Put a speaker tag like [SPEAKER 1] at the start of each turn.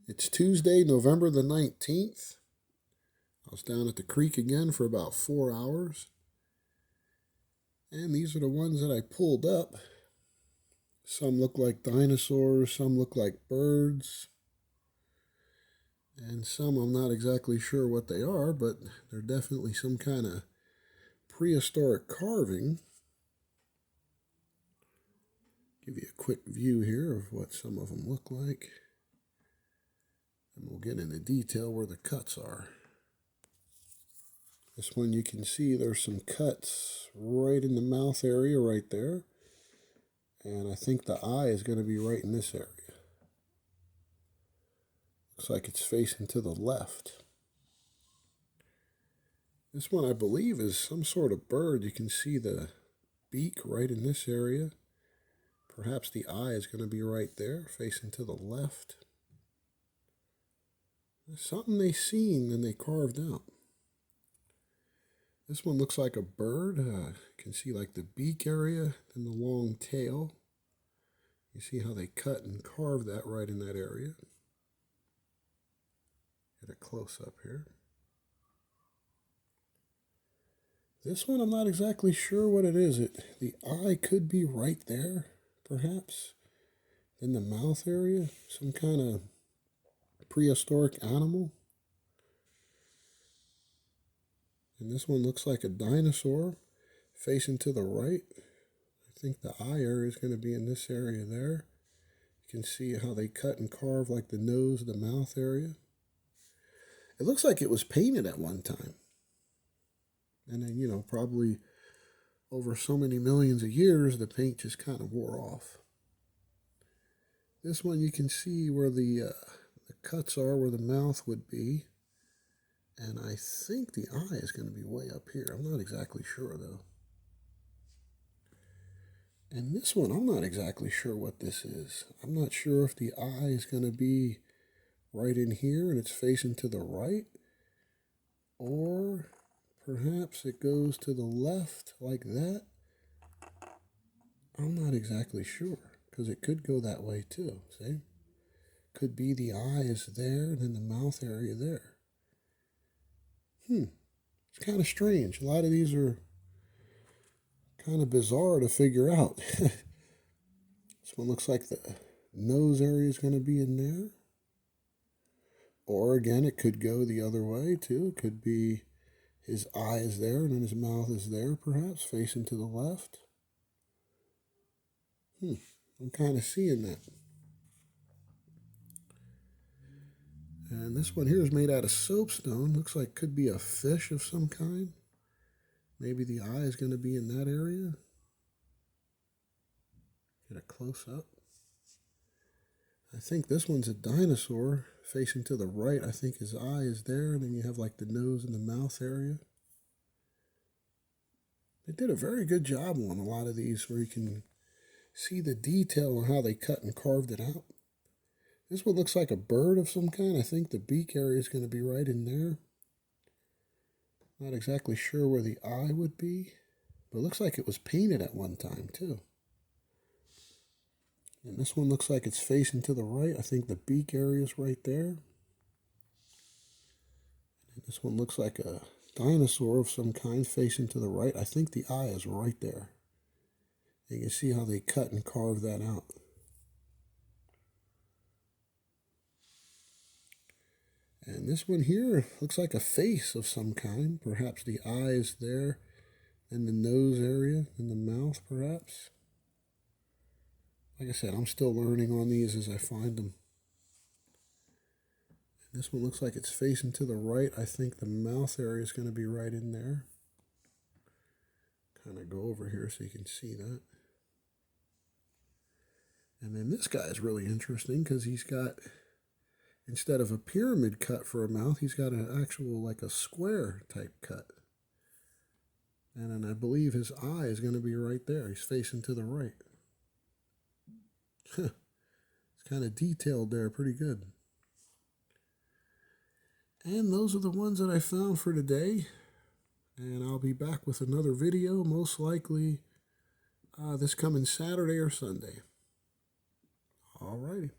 [SPEAKER 1] It's Tuesday, November the 19th. I was down at the creek again for about 4 hours. And these are the ones that I pulled up. Some look like dinosaurs, some look like birds. And some I'm not exactly sure what they are, but they're definitely some kind of prehistoric carving. Give you a quick view here of what some of them look like. And we'll get into detail where the cuts are. This one you can see there's some cuts right in the mouth area right there. And I think the eye is going to be right in this area. Looks like it's facing to the left. This one I believe is some sort of bird. You can see the beak right in this area. Perhaps the eye is going to be right there, facing to the left. There's something they seen and they carved out. This one looks like a bird. You can see like the beak area and the long tail. You see how they cut and carved that right in that area. Get a close up here. This one I'm not exactly sure what it is. The eye could be right there, perhaps. In the mouth area, some kind of prehistoric animal. And this one looks like a dinosaur facing to the right. I think the eye area is going to be in this area there. You can see how they cut and carve like the nose, the mouth area. It looks like it was painted at one time. And then, probably over so many millions of years, the paint just kind of wore off. This one you can see where the cuts are, where the mouth would be. And I think the eye is going to be way up here. I'm not exactly sure, though. And this one, I'm not exactly sure what this is. I'm not sure if the eye is going to be right in here and it's facing to the right. Or perhaps it goes to the left like that. I'm not exactly sure, because it could go that way too, see? Could be the eye is there and then the mouth area there. It's kind of strange. A lot of these are kind of bizarre to figure out. This one looks like the nose area is going to be in there. Or again, it could go the other way too. It could be his eye is there and then his mouth is there, perhaps, facing to the left. I'm kind of seeing that. And this one here is made out of soapstone. Looks like could be a fish of some kind. Maybe the eye is going to be in that area. Get a close up. I think this one's a dinosaur facing to the right. I think his eye is there, and then you have like the nose and the mouth area. They did a very good job on a lot of these where you can see the detail on how they cut and carved it out. This one looks like a bird of some kind. I think the beak area is going to be right in there. Not exactly sure where the eye would be, but it looks like it was painted at one time too. And this one looks like it's facing to the right. I think the beak area is right there. And this one looks like a dinosaur of some kind facing to the right. I think the eye is right there. You can see how they cut and carve that out. And this one here looks like a face of some kind. Perhaps the eye is there, and the nose area, and the mouth perhaps. Like I said, I'm still learning on these as I find them. And this one looks like it's facing to the right. I think the mouth area is going to be right in there. Kind of go over here so you can see that. And then this guy is really interesting because he's got, instead of a pyramid cut for a mouth, he's got an actual, like a square type cut. And then I believe his eye is going to be right there. He's facing to the right. It's kind of detailed there, pretty good. And those are the ones that I found for today. And I'll be back with another video, most likely this coming Saturday or Sunday. Alrighty.